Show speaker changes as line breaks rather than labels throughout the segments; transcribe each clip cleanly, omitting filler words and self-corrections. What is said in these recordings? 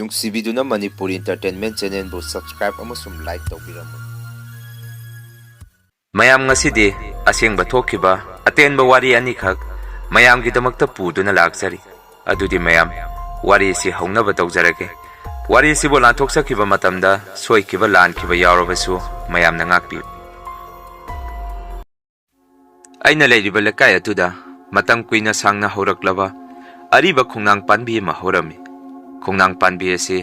ꯅꯨꯡꯁꯤꯕꯤꯗꯨꯅ Manipuri entertainment ꯆꯦꯅꯦꯜꯕꯨ subscribe ꯑꯃꯁꯨꯡ like ꯇꯧꯕꯤꯔꯝꯃꯨ꯫
ꯃꯌꯥꯝ ꯉꯁꯤꯗꯤ ꯑꯁꯦꯡꯕ ꯊꯣꯛꯈꯤꯕ ꯑꯇꯦꯟꯕ ꯋꯥꯔꯤ ꯑꯅꯤꯈꯛ ꯃꯌꯥꯝꯒꯤꯗꯃꯛꯇ ꯄꯨꯗꯨꯅ ꯂꯥꯛꯆꯔꯤ꯫ ꯑꯗꯨꯗꯤ ꯃꯌꯥꯝ ꯋꯥꯔꯤꯁꯤ ꯍꯧꯅꯕ ꯇꯧꯖꯔꯒꯦ꯫ ꯋꯥꯔꯤꯁꯤꯕꯨ ꯂꯥꯟꯊꯣꯛꯆꯈꯤꯕ ꯃꯇꯝꯗ ꯁꯣꯏꯈꯤꯕ ꯂꯥꯟꯈꯤꯕ ꯌꯥꯎꯔꯕꯁꯨ ꯃꯌꯥꯝꯅ ꯉꯥꯛꯄꯤꯌꯨ꯫ ꯑꯩꯅ ꯂꯩꯔꯤꯕ ꯂꯩꯀꯥꯏ ꯑꯗꯨꯗ ꯃꯇꯝ ꯀꯨꯏꯅ ꯁꯥꯡꯅ ꯍꯧꯔꯛꯂꯕ ꯑꯔꯤꯕ ꯈꯣꯡꯅꯥꯡ ꯄꯥꯟꯕꯤ ꯑꯃ ꯍꯧꯔꯝꯃꯤ꯫ ꯈꯣꯡꯅꯥꯡ ꯄꯥꯟꯕꯤ ꯑꯁꯤ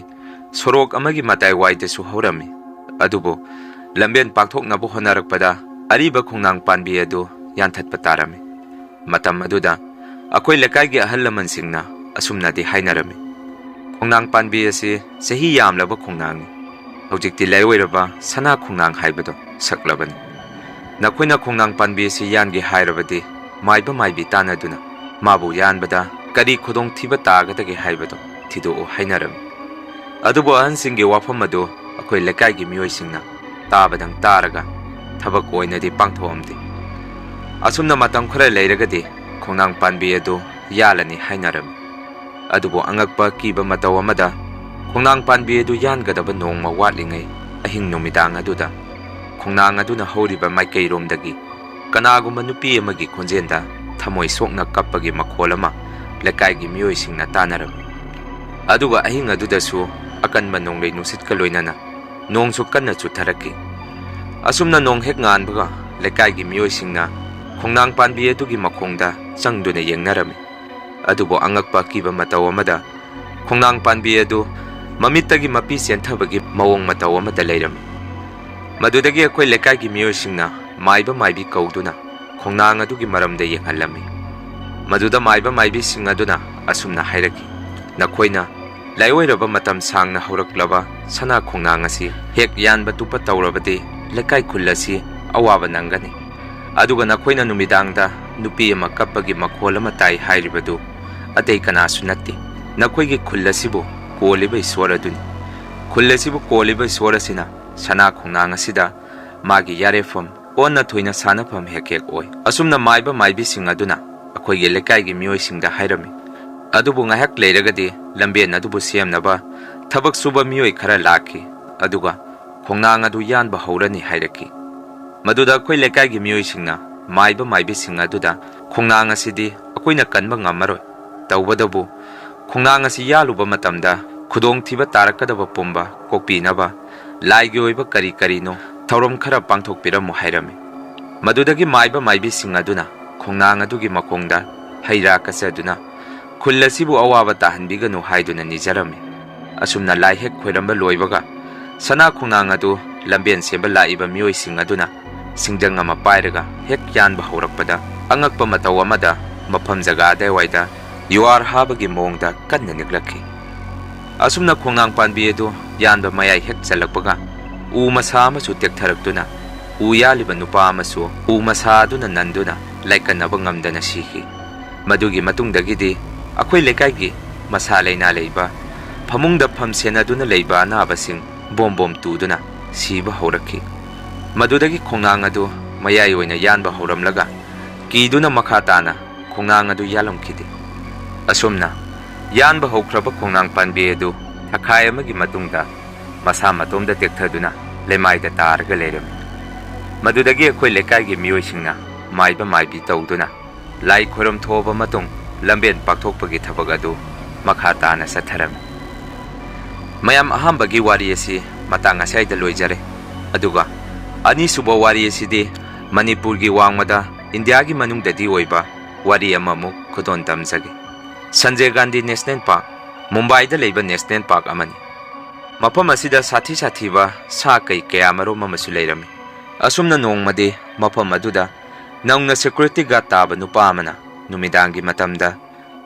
ꯁꯣꯔꯣꯛ ꯑꯃꯒꯤ ꯃꯇꯥꯏ ꯋꯥꯏꯗꯁꯨ ꯍꯧꯔꯝꯃꯤ꯫ ꯑꯗꯨꯕꯨ ꯂꯝꯕꯦꯟ ꯄꯥꯛꯊꯣꯛꯅꯕ ꯍꯣꯠꯅꯔꯛꯄꯗ ꯑꯔꯤꯕ ꯈꯣꯡꯅꯥꯡ ꯄꯥꯟꯕꯤ ꯑꯗꯨ ꯌꯥꯟꯊꯠꯄ ꯇꯥꯔꯝꯃꯤ꯫ ꯃꯇꯝ ꯑꯗꯨꯗ ꯑꯩꯈꯣꯏ ꯂꯩꯀꯥꯏꯒꯤ ꯑꯍꯜ ꯂꯃꯟꯁꯤꯡꯅ ꯑꯁꯨꯝꯅꯗꯤ ꯍꯥꯏꯅꯔꯝꯃꯤ, ꯈꯣꯡꯅꯥꯡ ꯄꯥꯟꯕꯤ ꯑꯁꯤ ꯆꯍꯤ ꯌꯥꯝꯂꯕ ꯈꯣꯡꯅꯥꯡꯅꯤ, ꯍꯧꯖꯤꯛꯇꯤ ꯂꯩꯔꯣꯏꯔꯕ ꯁꯅꯥ ꯈꯣꯡꯅꯥꯡ ꯍꯥꯏꯕꯗꯣ ꯁꯛꯂꯕꯅꯤ꯫ ꯅꯈꯣꯏꯅ ꯈꯣꯡꯅꯥꯡ ꯄꯥꯟꯕꯤ ꯑꯁꯤ ꯌꯥꯟꯒꯦ ꯍꯥꯏꯔꯕꯗꯤ ꯃꯥꯏꯕ ꯃꯥꯏꯕꯤ ꯇꯥꯟꯅꯗꯨꯅ ꯃꯥꯕꯨ ꯌꯥꯟꯕꯗ ꯀꯔꯤ ꯈꯨꯗꯣꯡꯊꯤꯕ ꯇꯥꯒꯗꯒꯦ ꯍꯥꯏꯕꯗꯣ ꯊꯤꯗꯣꯛꯎ ꯍꯥꯏꯅꯔꯝꯃꯤ꯫ ꯑꯗꯨꯕꯨ ꯑꯍꯟꯁꯤꯡꯒꯤ ꯋꯥꯐꯝ ꯑꯗꯨ ꯑꯩꯈꯣꯏ ꯂꯩꯀꯥꯏꯒꯤ ꯃꯤꯑꯣꯏꯁꯤꯡꯅ ꯇꯥꯕꯗꯪ ꯇꯥꯔꯒ ꯊꯕꯛ ꯑꯣꯏꯅꯗꯤ ꯄꯥꯡꯊꯣꯛꯑꯝꯗꯦ꯫ ꯑꯁꯨꯝꯅ ꯃꯇꯝ ꯈꯔ ꯂꯩꯔꯒꯗꯤ ꯈꯣꯡꯅꯥꯡ ꯄꯥꯟꯕꯤ ꯑꯗꯨ ꯌꯥꯜꯂꯅꯤ ꯍꯥꯏꯅꯔꯝꯃꯤ꯫ ꯑꯗꯨꯕꯨ ꯑꯉꯛꯄ ꯀꯤꯕ ꯃꯇꯧ ꯑꯃꯗ ꯈꯣꯡꯅꯥꯡ ꯄꯥꯟꯕꯤ ꯑꯗꯨ ꯌꯥꯟꯒꯗꯕ ꯅꯣꯡꯃ ꯋꯥꯠꯂꯤꯉꯩ ꯑꯍꯤꯡ ꯅꯨꯃꯤꯗꯥꯡ ꯑꯗꯨꯗ ꯈꯣꯡꯅꯥꯡ ꯑꯗꯨꯅ ꯍꯧꯔꯤꯕ ꯃꯥꯏꯀꯩꯔꯣꯝꯗꯒꯤ ꯀꯅꯥꯒꯨꯝꯕ ꯅꯨꯄꯤ ꯑꯃꯒꯤ ꯈꯣꯟꯖꯦꯜꯗ ꯊꯃꯣꯏ ꯁꯣꯛꯅ ꯀꯞꯄꯒꯤ ꯃꯈꯣꯜ ꯑꯃ ꯂꯩꯀꯥꯏꯒꯤ ꯃꯤꯑꯣꯏꯁꯤꯡꯅ ꯇꯥꯅꯔꯝꯃꯤ꯫ ꯑꯗꯨꯒ ꯑꯍꯤꯡ ꯑꯗꯨꯗꯁꯨ ꯑꯀꯟꯕ ꯅꯣꯡꯂꯩ ꯅꯨꯡꯁꯤꯠꯀ ꯂꯣꯏꯅꯅ ꯅꯣꯡꯁꯨ ꯀꯟꯅ ꯆꯨꯊꯔꯛꯈꯤ꯫ ꯑꯁꯨꯝꯅ ꯅꯣꯡ ꯍꯦꯛ ꯉꯥꯟꯕꯒ ꯂꯩꯀꯥꯏꯒꯤ ꯃꯤꯑꯣꯏꯁꯤꯡꯅ ꯈꯣꯡꯅꯥꯡ ꯄꯥꯟꯕꯤ ꯑꯗꯨꯒꯤ ꯃꯈꯣꯡꯗ ꯆꯪꯗꯨꯅ ꯌꯦꯡꯅꯔꯝꯃꯤ꯫ ꯑꯗꯨꯕꯨ ꯑꯉꯛꯄ ꯑꯀꯤꯕ ꯃꯇꯧ ꯑꯃꯗ ꯈꯣꯡꯅꯥꯡ ꯄꯥꯟꯕꯤ ꯑꯗꯨ ꯃꯃꯤꯠꯇꯒꯤ ꯃꯄꯤ ꯆꯦꯟꯊꯕꯒꯤ ꯃꯑꯣꯡ ꯃꯇꯧ ꯑꯃꯗ ꯂꯩꯔꯝꯃꯤ꯫ ꯃꯗꯨꯗꯒꯤ ꯑꯩꯈꯣই ꯂꯩꯀꯥꯏꯒꯤ ꯃꯤꯑꯣꯏꯁꯤꯡꯅ ꯃꯥꯏꯕ ꯃꯥꯏꯕꯤ ꯀꯧꯗꯨꯅ ꯈꯣꯡꯅꯥꯡ ꯑꯗꯨꯒꯤ ꯃꯔꯝꯗ ꯌꯦꯡꯍꯜꯂꯝꯃꯤ꯫ ꯃꯗꯨꯗ ꯃꯥꯏꯕ ꯃꯥꯏꯕꯤꯁꯤꯡ ꯑꯗꯨꯅ ꯑꯁꯨꯝꯅ ꯍꯥꯏꯔꯛꯈꯤ, ꯅꯈꯣꯏꯅ ꯂꯥꯏꯑꯣꯏꯔꯕ ꯃꯇꯝ ꯁꯥꯡꯅ ꯍꯧꯔꯛꯂꯕ ꯁꯅꯥ ꯈꯣꯡꯅꯥꯡ ꯑꯁꯤ ꯍꯦꯛ ꯌꯥꯟꯕ ꯇꯨꯞꯄ ꯇꯧꯔꯕꯗꯤ ꯂꯩꯀꯥꯏ ꯈꯨꯜ ꯑꯁꯤ ꯑꯋꯥꯕ ꯅꯪꯒꯅꯤ꯫ ꯑꯗꯨꯒ ꯅꯈꯣꯏꯅ ꯅꯨꯃꯤꯗꯥꯡꯗ ꯅꯨꯄꯤ ꯑꯃ ꯀꯞꯄꯒꯤ ꯃꯈꯣꯜ ꯑꯃ ꯇꯥꯏ ꯍꯥꯏꯔꯤꯕꯗꯨ ꯑꯇꯩ ꯀꯅꯥꯁꯨ ꯅꯠꯇꯦ, ꯅꯈꯣꯏꯒꯤ ꯈꯨꯜ ꯑꯁꯤꯕꯨ ꯀꯣꯜꯂꯤꯕ ꯏꯁꯣꯔ ꯑꯗꯨꯅꯤ꯫ ꯈꯨꯜ ꯑꯁꯤꯕꯨ ꯀꯣꯜꯂꯤꯕ ꯏꯁꯣꯔ ꯑꯁꯤꯅ ꯁꯅꯥ ꯈꯣꯡꯅꯥꯡ ꯑꯁꯤꯗ ꯃꯥꯒꯤ ꯌꯥꯔꯦꯐꯝ ꯑꯣꯟꯅ ꯊꯣꯏꯅ ꯁꯥꯟꯅꯐꯝ ꯍꯦꯛ ꯍꯦꯛ ꯑꯣꯏ꯫ ꯑꯁꯨꯝꯅ ꯃꯥꯏꯕ ꯃꯥꯏꯕꯤꯁꯤꯡ ꯑꯗꯨꯅ ꯑꯩꯈꯣꯏꯒꯤ ꯂꯩꯀꯥꯏꯒꯤ ꯃꯤꯑꯣꯏꯁꯤꯡꯗ ꯍꯥꯏꯔꯝꯃꯤ꯫ ꯑꯗꯨꯕꯨ ꯉꯥꯏꯍꯥꯛ ꯂꯩꯔꯒꯗꯤ ꯂꯝꯕꯦꯟ ꯑꯗꯨꯕꯨ ꯁꯦꯝꯅꯕ ꯊꯕꯛ ꯁꯨꯕ ꯃꯤꯑꯣꯏ ꯈꯔ ꯂꯥꯛꯈꯤ, ꯑꯗꯨꯒ ꯈꯣꯡꯅꯥꯡ ꯑꯗꯨ ꯌꯥꯟꯕ ꯍꯧꯔꯅꯤ ꯍꯥꯏꯔꯛꯈꯤ꯫ ꯃꯗꯨꯗ ꯑꯩꯈꯣꯏ ꯂꯩꯀꯥꯏꯒꯤ ꯃꯤꯑꯣꯏꯁꯤꯡꯅ ꯃꯥꯏꯕ ꯃꯥꯏꯕꯤꯁꯤꯡ ꯑꯗꯨꯗ ꯈꯣꯡꯅꯥꯡ ꯑꯁꯤꯗꯤ ꯑꯩꯈꯣꯏꯅ ꯀꯟꯕ ꯉꯝꯃꯔꯣꯏ, ꯇꯧꯕꯇꯕꯨ ꯈꯣꯡꯅꯥꯡ ꯑꯁꯤ ꯌꯥꯜꯂꯨꯕ ꯃꯇꯝꯗ ꯈꯨꯗꯣꯡꯊꯤꯕ ꯇꯥꯔꯛꯀꯗꯕ ꯄꯨꯝꯕ ꯀꯣꯛꯄꯤꯅꯕ ꯂꯥꯏꯒꯤ ꯑꯣꯏꯕ ꯀꯔꯤ ꯀꯔꯤꯅꯣ ꯊꯧꯔꯝ ꯈꯔ ꯄꯥꯡꯊꯣꯛꯄꯤꯔꯝꯃꯨ ꯍꯥꯏꯔꯝꯃꯤ꯫ ꯃꯗꯨꯗꯒꯤ ꯃꯥꯏꯕ ꯃꯥꯏꯕꯤꯁꯤꯡ ꯑꯗꯨꯅ ꯈꯣꯡꯅꯥꯡ ꯑꯗꯨꯒꯤ ꯃꯈꯣꯡꯗ ꯍꯩꯔꯥ ꯀꯠꯆꯗꯨꯅ ꯈꯨꯜ ꯑꯁꯤꯕꯨ ꯑꯋꯥꯕ ꯇꯥꯍꯟꯕꯤꯒꯅꯨ ꯍꯥꯏꯗꯨꯅ ꯅꯤꯖꯔꯝꯃꯤ꯫ ꯑꯁꯨꯝꯅ ꯂꯥꯏ ꯍꯦꯛ ꯈꯣꯏꯔꯝꯕ ꯂꯣꯏꯕꯒ ꯁꯅꯥ ꯈꯣꯡꯅꯥꯡ ꯑꯗꯨ ꯂꯝꯕꯦꯟ ꯁꯦꯝꯕ ꯂꯥꯛꯏꯕ ꯃꯤꯑꯣꯏꯁꯤꯡ ꯑꯗꯨꯅ ꯁꯤꯡꯖꯪ ꯑꯃ ꯄꯥꯏꯔꯒ ꯍꯦꯛ ꯌꯥꯟꯕ ꯍꯧꯔꯛꯄꯗ ꯑꯉꯛꯄ ꯃꯇꯧ ꯑꯃꯗ ꯃꯐꯝ ꯖꯒꯥ ꯑꯗꯨꯋꯥꯏꯗ ꯌꯨꯍꯥꯔ ꯍꯥꯕꯒꯤ ꯃꯑꯣꯡꯗ ꯀꯟꯅ ꯅꯤꯛꯂꯛꯈꯤ꯫ ꯑꯁꯨꯝꯅ ꯈꯣꯡꯅꯥꯡ ꯄꯥꯟꯕꯤ ꯑꯗꯨ ꯌꯥꯟꯕ ꯃꯌꯥꯏ ꯍꯦꯛ ꯆꯜꯂꯛꯄꯒ ꯎ ꯃꯁꯥ ꯑꯃꯁꯨ ꯇꯦꯛꯊꯔꯛꯇꯨꯅ ꯎ ꯌꯥꯜꯂꯤꯕ ꯅꯨꯄꯥ ꯑꯃꯁꯨ ꯎ ꯃꯁꯥ ꯑꯗꯨꯅ ꯅꯟꯗꯨꯅ ꯂꯥꯏꯀꯠꯅꯕ ꯉꯝꯗꯅ ꯁꯤꯈꯤ꯫ ꯃꯗꯨꯒꯤ ꯃꯇꯨꯡꯗꯒꯤꯗꯤ ꯑꯩꯈꯣꯏ ꯂꯩꯀꯥꯏꯒꯤ ꯃꯁꯥ ꯂꯩꯅꯥ ꯂꯩꯕ, ꯐꯃꯨꯡꯗ ꯐꯝ ꯁꯦꯟꯅꯗꯨꯅ ꯂꯩꯕ ꯑꯅꯥꯕꯁꯤꯡ ꯕꯣꯝ ꯕꯣꯝ ꯇꯨꯗꯨꯅ ꯁꯤꯕ ꯍꯧꯔꯛꯈꯤ꯫ ꯃꯗꯨꯗꯒꯤ ꯈꯣꯡꯅꯥꯡ ꯑꯗꯨ ꯃꯌꯥꯏ ꯑꯣꯏꯅ ꯌꯥꯟꯕ ꯍꯧꯔꯝꯂꯒ ꯀꯤꯗꯨꯅ ꯃꯈꯥ ꯇꯥꯅ ꯈꯣꯡꯅꯥꯡ ꯑꯗꯨ ꯌꯥꯜꯂꯝꯈꯤꯗꯦ꯫ ꯑꯁꯨꯝꯅ ꯌꯥꯟꯕ ꯍꯧꯈ꯭ꯔꯕ ꯈꯣꯡꯅꯥꯡ ꯄꯥꯟꯕꯤ ꯑꯗꯨ ꯊꯥꯈꯥꯏ ꯑꯃꯒꯤ ꯃꯇꯨꯡꯗ ꯃꯁꯥ ꯃꯇꯣꯝꯗ ꯇꯦꯛꯊꯗꯨꯅ ꯂꯩꯃꯥꯏꯗ ꯇꯥꯔꯒ ꯂꯩꯔꯝꯃꯤ꯫ ꯃꯗꯨꯗꯒꯤ ꯑꯩꯈꯣꯏ ꯂꯩꯀꯥꯏꯒꯤ ꯃꯤꯑꯣꯏꯁꯤꯡꯅ ꯃꯥꯏꯕ ꯃꯥꯏꯕꯤ ꯇꯧꯗꯨꯅ ꯂꯥꯏ ꯈꯣꯏꯔꯝ ꯊꯣꯛꯑꯕ ꯃꯇꯨꯡ ꯂꯝꯕꯦꯟ ꯄꯥꯛꯊꯣꯛꯄꯒꯤ ꯊꯕꯛ ꯑꯗꯨ ꯃꯈꯥ ꯇꯥꯅ ꯆꯠꯊꯔꯝꯃꯤ꯫ ꯃꯌꯥꯝ ꯑꯍꯥꯟꯕꯒꯤ ꯋꯥꯔꯤ ꯑꯁꯤ ꯃꯇꯥꯡ ꯑꯁ꯭ꯋꯥꯏꯗ ꯂꯣꯏꯖꯔꯦ꯫ ꯑꯗꯨꯒ ꯑꯅꯤꯁꯨꯕ ꯋꯥꯔꯤ ꯑꯁꯤꯗꯤ ꯃꯅꯤꯄꯨꯔꯒꯤ ꯋꯥꯡꯃꯗ ꯏꯟꯗꯤꯌꯥꯒꯤ ꯃꯅꯨꯡꯗꯗꯤ ꯑꯣꯏꯕ ꯋꯥꯔꯤ ꯑꯃꯃꯨꯛ ꯈꯨꯗꯣꯟ ꯇꯝꯖꯒꯦ꯫ ꯁꯟꯖय ꯒꯥꯟꯙꯤ ꯅꯦꯁꯅꯦꯜ ꯄꯥर्क ꯃꯨꯝꯕꯥꯏꯗ ꯂꯩꯕ ꯅꯦꯁꯅꯦꯜ ꯄꯥर्क ꯑꯃꯅꯤ꯫ ꯃꯐꯝ ꯑꯁꯤꯗ ꯁꯥꯊꯤ ꯁꯥꯊꯤꯕ ꯁꯥ ꯀꯩ ꯀꯌꯥꯃꯔꯨꯝ ꯑꯃꯁꯨ ꯂꯩꯔꯝꯃꯤ꯫ ꯑꯁꯨꯝꯅ ꯅꯣꯡꯃꯗꯤ ꯃꯐꯝ ꯑꯗꯨꯗ ꯅꯧꯅ ꯁꯦꯀ꯭ꯌꯨꯔꯤꯇꯤ ꯒꯥꯔꯗ ꯇꯥꯕ ꯅꯨꯄꯥ ꯑꯃꯅ ꯅꯨꯃꯤꯗꯥꯡꯒꯤ ꯃꯇꯝꯗ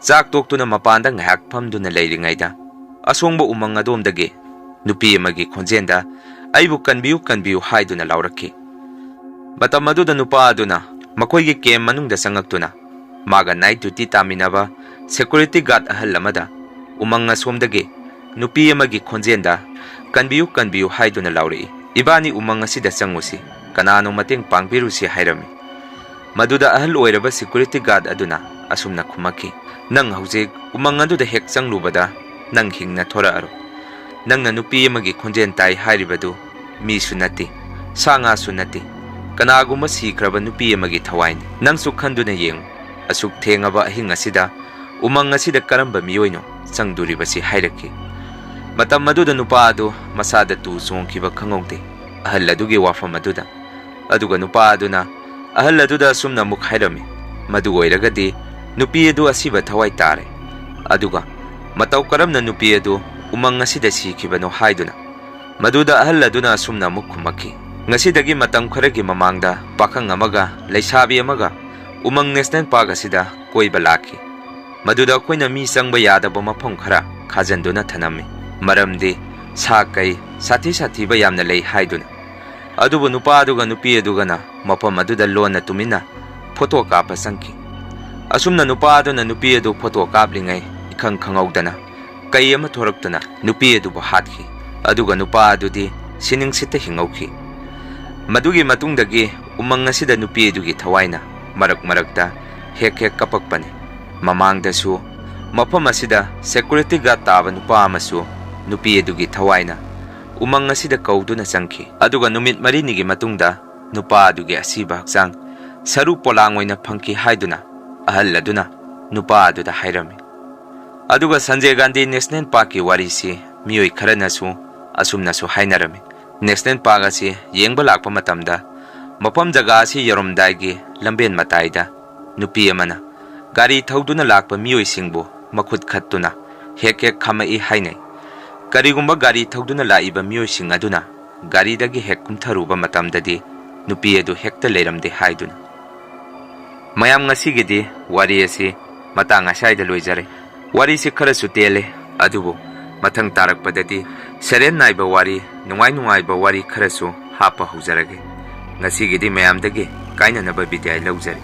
ꯆꯥꯛ ꯇꯣꯛꯇꯨꯅ ꯃꯄꯥꯟꯗ ꯉꯥꯏꯍꯥꯛ ꯐꯝꯗꯨꯅ ꯂꯩꯔꯤꯉꯩꯗ ꯑꯁꯣꯡꯕ ꯎꯃꯪ ꯑꯗꯣꯝꯗꯒꯤ ꯅꯨꯄꯤ ꯑꯃꯒꯤ ꯈꯣꯟꯖꯦꯜꯗ ꯑꯩꯕꯨ ꯀꯟꯕꯤꯌꯨ ꯀꯟꯕꯤꯌꯨ ꯍꯥꯏꯗꯨꯅ ꯂꯥꯎꯔꯛꯈꯤ꯫ ꯃꯇꯝ ꯑꯗꯨꯗ ꯅꯨꯄꯥ ꯑꯗꯨꯅ ꯃꯈꯣꯏꯒꯤ ꯀꯦꯝ ꯃꯅꯨꯡꯗ ꯆꯪꯉꯛꯇꯨꯅ ꯃꯥꯒ ꯅꯥꯏꯠ ꯗ꯭ꯌꯨꯇꯤ ꯇꯥꯃꯤꯟꯅꯕ ꯁꯦꯀ꯭ꯌꯨꯔꯤꯇꯤ ꯒꯥꯔꯗ ꯑꯍꯜ ꯑꯃꯗ ꯎꯃꯪ ꯑꯁꯣꯝꯗꯒꯤ ꯅꯨꯄꯤ ꯑꯃꯒꯤ ꯈꯣꯟꯖꯦꯜꯗ ꯀꯟꯕꯤꯌꯨ ꯀꯟꯕꯤꯌꯨ ꯍꯥꯏꯗꯨꯅ ꯂꯥꯎꯔꯛꯏ꯫ ꯏꯕꯥꯅꯤ ꯎꯃꯪ ꯑꯁꯤꯗ ꯆꯪꯉꯨꯁꯤ, ꯀꯅꯥꯅꯣ ꯃꯇꯦꯡ ꯄꯥꯡꯕꯤꯔꯨꯁꯤ ꯍꯥꯏꯔꯝꯃꯤ꯫ ꯃꯗꯨꯗ ꯑꯍꯜ ꯑꯣꯏꯔꯕ ꯁꯦꯀ꯭ꯌꯨꯔꯤꯇꯤ ꯒꯥꯔꯗ ꯑꯗꯨꯅ ꯑꯁꯨꯝꯅ ꯈꯨꯝꯃꯛꯈꯤ, ꯅꯪ ꯍꯧꯖꯤꯛ ꯎꯃꯪ ꯑꯗꯨꯗ ꯍꯦꯛ ꯆꯪꯂꯨꯕꯗ ꯅꯪ ꯍꯤꯡꯅ ꯊꯣꯔꯛꯑꯔꯣꯏ, Nangna nupi amagi khonjen tai hairibadu misu nati sa nga su nati kanaguma sikraba nupi amagi thawaini nangsu khanduna yeng asuk thengaba ahing asida umang asida karamba miyoino changduribasi hairaki matam maduda nupa adu masada tu songkiba khangongde ahal adugi wafam aduda aduga nupa aduna ahal aduda sumna muk hairami madu oiragadi nupi adu asiba thawai tare aduga matau karamna nupi adu umang asida sikibano haiduna maduda ahal aduna sumna muk khumaki ngasidagi matam kharagi mamangda pakhang amaga leisabi amaga umang national park asida koiba laki maduda koina mi sangba yadaba mafam khara khajanduna thanami maramdi sa kai sathi ba yamna lei haiduna adubu nupa aduga nupi adugana mafam aduda lona tumina photo kapa sangki asumna nupa aduna nupi adu photo kaplingai ikhang khangawdana kai ama thoraktuna nupi adubu hathi aduga nupa adudi sining sita hingauki madugi matungdagi umang asida nupi adugi thawaina marak marakta hek kapakpani mamangdasu mafam asida security guard taba nupa amasu nupi adugi thawaina umang asida kauduna changki aduga numit marinigi matungda nupa adugi asiba hakchang saru polang oina phangki haiduna ahal aduna nupa aduda hairami aduga Sanjay Gandhi National Park ki warisi miyoi kharanasu asumnasu hainarami National Park asi yengba lakpa matamda mafam jaga asi yoromdaigi lamben mataida nupi amana gari thauduna lakpa miyoi singbu makhut khattuna hek khamai hainai karigumba gari thauduna laiba miyoi sing aduna gari dagi hek kumtharuba matamdadi nupi adu hekta leiramde haiduna mayam ngasigidi wari asi matang asaida loijare wari si khara sutele adubu mathang tarakpadadi seren naiba wari nungai ba wari khara su hapa hujarage ngasigidi mayam dagi kaina naba bidai laujare